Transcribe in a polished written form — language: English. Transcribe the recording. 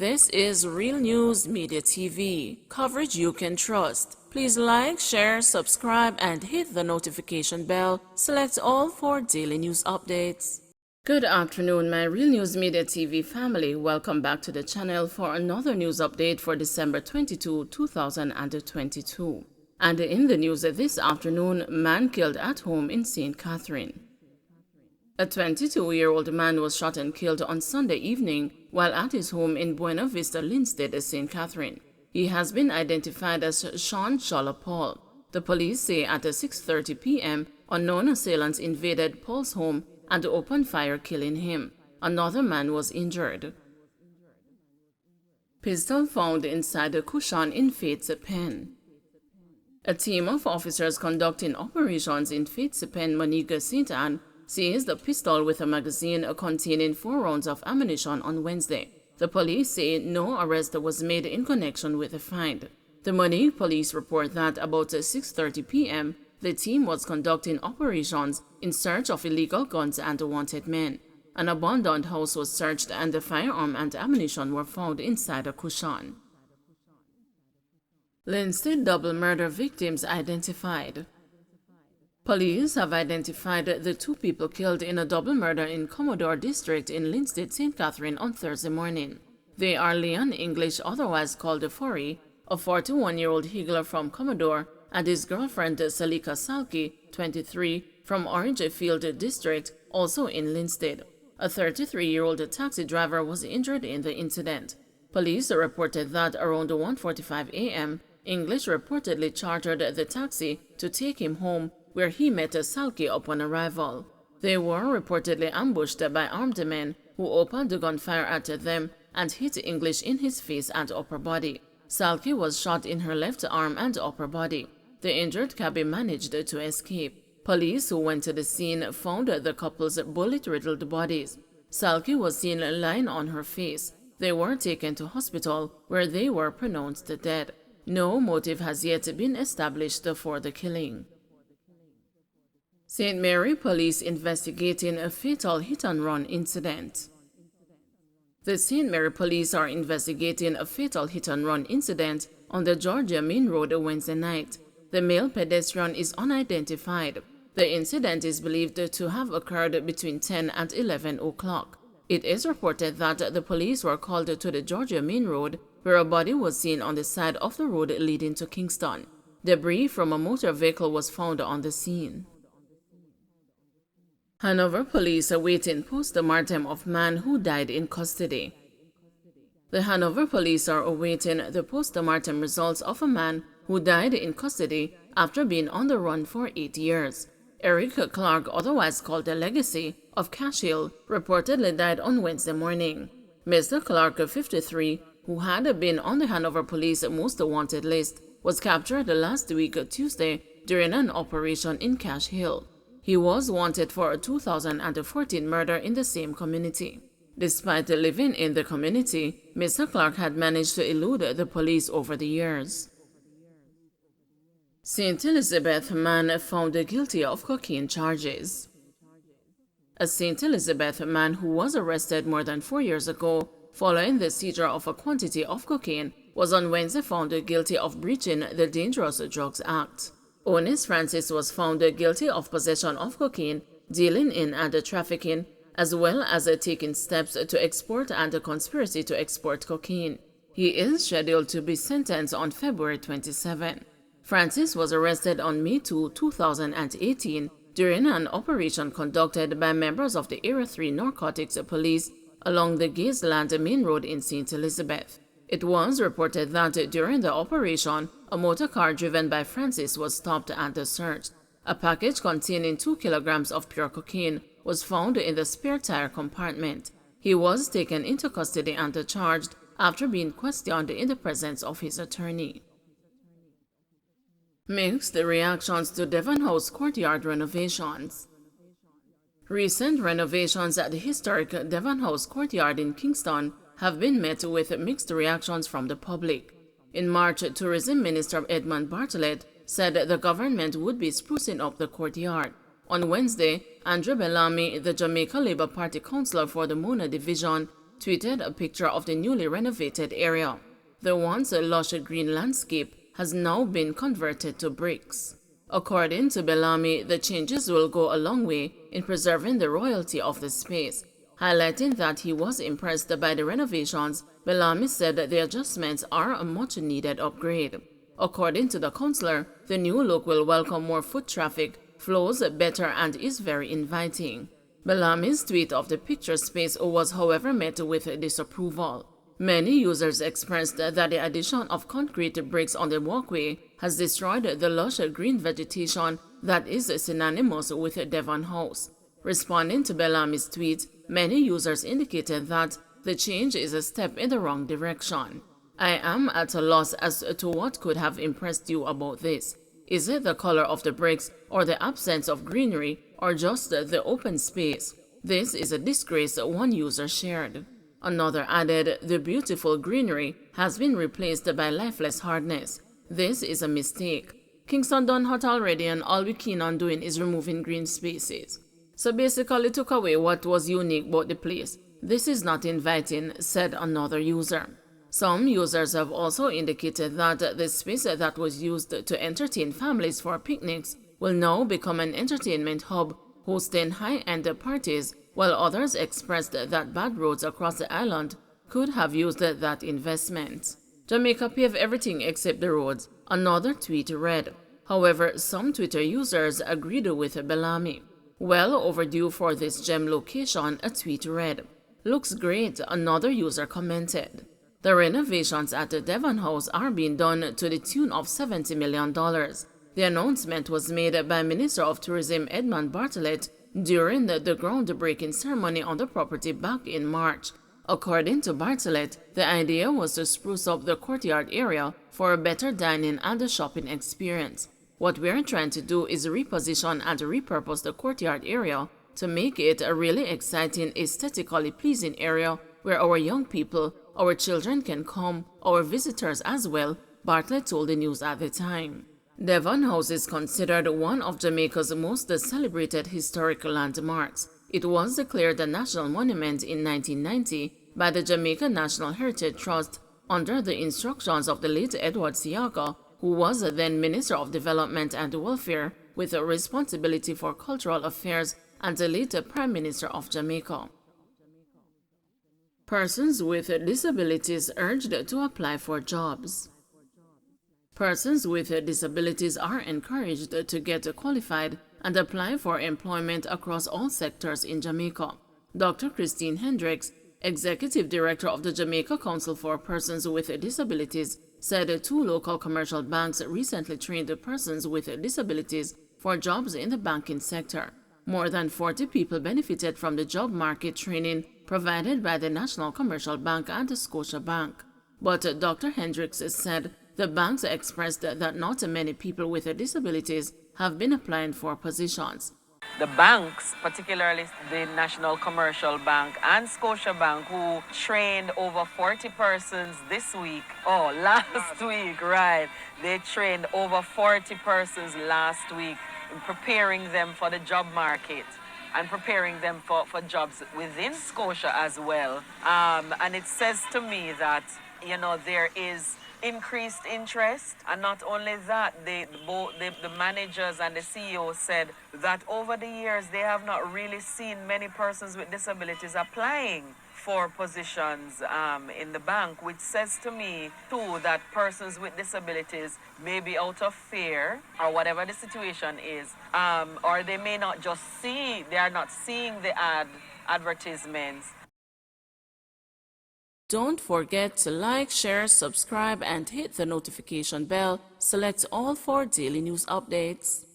This is Real News Media TV, coverage you can trust. Please like, share, subscribe, and hit the notification bell. Select all for daily news updates. Good afternoon, my Real News Media TV family. Welcome back to the channel for another news update for December 22, 2022. And in the news this afternoon, man killed at home in St. Catherine. A 22-year-old man was shot and killed on Sunday evening while at his home in Buena Vista, Linstead, St. Catherine. He has been identified as Sean Shola Paul. The police say at 6:30 p.m., unknown assailants invaded Paul's home and opened fire, killing him. Another man was injured. Pistol found inside a cushion in Faith's pen. A team of officers conducting operations in Faith's pen, Monique St. Anne, seized a pistol with a magazine containing 4 rounds of ammunition on Wednesday. The police say no arrest was made in connection with the find. The Monique police report that about 6:30 p.m., the team was conducting operations in search of illegal guns and wanted men. An abandoned house was searched and the firearm and ammunition were found inside a cushion. Linstead double murder victims identified. Police have identified the 2 people killed in a double murder in Commodore District in Linstead, St. Catherine on Thursday morning. They are Leon English, otherwise called Forey, a 41-year-old higgler from Commodore, and his girlfriend Salika Salki, 23, from Orangefield District, also in Linstead. A 33-year-old taxi driver was injured in the incident. Police reported that around 1:45 a.m., English reportedly chartered the taxi to take him home, where he met Salki upon arrival. They were reportedly ambushed by armed men who opened gunfire at them and hit English in his face and upper body. Salki was shot in her left arm and upper body. The injured cabby managed to escape. Police who went to the scene found the couple's bullet-riddled bodies. Salki was seen lying on her face. They were taken to hospital, where they were pronounced dead. No motive has yet been established for the killing. St. Mary police investigating a fatal hit-and-run incident. The St. Mary police are investigating a fatal hit-and-run incident on the Georgia Main Road Wednesday night. The male pedestrian is unidentified. The incident is believed to have occurred between 10 and 11 o'clock. It is reported that the police were called to the Georgia Main Road, where a body was seen on the side of the road leading to Kingston. Debris from a motor vehicle was found on the scene. Hanover police awaiting post-mortem of man who died in custody. The Hanover police are awaiting the post-mortem results of a man who died in custody after being on the run for 8 years. Eric Clark, otherwise called the Legacy, of Cash Hill, reportedly died on Wednesday morning. Mr. Clark, 53, who had been on the Hanover police most wanted list, was captured last week Tuesday during an operation in Cash Hill. He was wanted for a 2014 murder in the same community. Despite living in the community, Mr. Clark had managed to elude the police over the years. St. Elizabeth man found guilty of cocaine charges. A St. Elizabeth man who was arrested more than 4 years ago following the seizure of a quantity of cocaine was on Wednesday found guilty of breaching the Dangerous Drugs Act. Onis Francis was found guilty of possession of cocaine, dealing in and trafficking, as well as taking steps to export and a conspiracy to export cocaine. He is scheduled to be sentenced on February 27. Francis was arrested on May 2, 2018 during an operation conducted by members of the Area 3 Narcotics Police along the Gazeland Main Road in St. Elizabeth. It was reported that during the operation, a motor car driven by Francis was stopped and searched. A package containing 2 kilograms of pure cocaine was found in the spare tire compartment. He was taken into custody and charged after being questioned in the presence of his attorney. Mixed reactions to Devon House courtyard renovations. Recent renovations at the historic Devon House courtyard in Kingston have been met with mixed reactions from the public. In March, Tourism Minister Edmund Bartlett said the government would be sprucing up the courtyard. On Wednesday, Andrew Bellamy, the Jamaica Labour Party councillor for the Mona Division, tweeted a picture of the newly renovated area. The once lush green landscape has now been converted to bricks. According to Bellamy, the changes will go a long way in preserving the royalty of the space. Highlighting that he was impressed by the renovations, Bellamy said that the adjustments are a much-needed upgrade. According to the councillor, the new look will welcome more foot traffic, flows better, and is very inviting. Bellamy's tweet of the picture space was, however, met with disapproval. Many users expressed that the addition of concrete bricks on the walkway has destroyed the lush green vegetation that is synonymous with Devon House. Responding to Bellamy's tweet, many users indicated that the change is a step in the wrong direction. I am at a loss as to what could have impressed you about this. Is it the color of the bricks, or the absence of greenery, or just the open space? This is a disgrace, one user shared. Another added, the beautiful greenery has been replaced by lifeless hardness. This is a mistake. Kingston done hot already, and all we're keen on doing is removing green spaces. So basically took away what was unique about the place. This is not inviting, said another user. Some users have also indicated that the space that was used to entertain families for picnics will now become an entertainment hub, hosting high-end parties, while others expressed that bad roads across the island could have used that investment. Jamaica paved everything except the roads, another tweet read. However, some Twitter users agreed with Bellamy. Well overdue for this gem location, a tweet read. Looks great, another user commented. The renovations at the Devon House are being done to the tune of $70 million. The announcement was made by Minister of Tourism Edmund Bartlett during the groundbreaking ceremony on the property back in March. According to Bartlett, the idea was to spruce up the courtyard area for a better dining and shopping experience. What we're trying to do is reposition and repurpose the courtyard area to make it a really exciting, aesthetically pleasing area where our young people, our children can come, our visitors as well, Bartlett told the news at the time. Devon House is considered one of Jamaica's most celebrated historical landmarks. It was declared a national monument in 1990 by the Jamaica National Heritage Trust under the instructions of the late Edward Siaka, who was then Minister of Development and Welfare with a responsibility for cultural affairs and the late Prime Minister of Jamaica. Persons with disabilities urged to apply for jobs. Persons with disabilities are encouraged to get qualified and apply for employment across all sectors in Jamaica. Dr. Christine Hendricks, Executive Director of the Jamaica Council for Persons with Disabilities, said 2 local commercial banks recently trained persons with disabilities for jobs in the banking sector. More than 40 people benefited from the job market training provided by the National Commercial Bank and the Scotia Bank. But Dr. Hendricks said the banks expressed that not many people with disabilities have been applying for positions. The banks, particularly the National Commercial Bank and Scotia Bank, who trained over 40 persons this week, last week, right. They trained over 40 persons last week, preparing them for the job market and preparing them for jobs within Scotia as well. And it says to me that, there is increased interest, and not only that, the managers and the CEO said that over the years they have not really seen many persons with disabilities applying for positions in the bank, which says to me too that persons with disabilities may be out of fear or whatever the situation is, or they may not just they are not seeing the advertisements. Don't forget to like, share, subscribe, and hit the notification bell. Select all for daily news updates.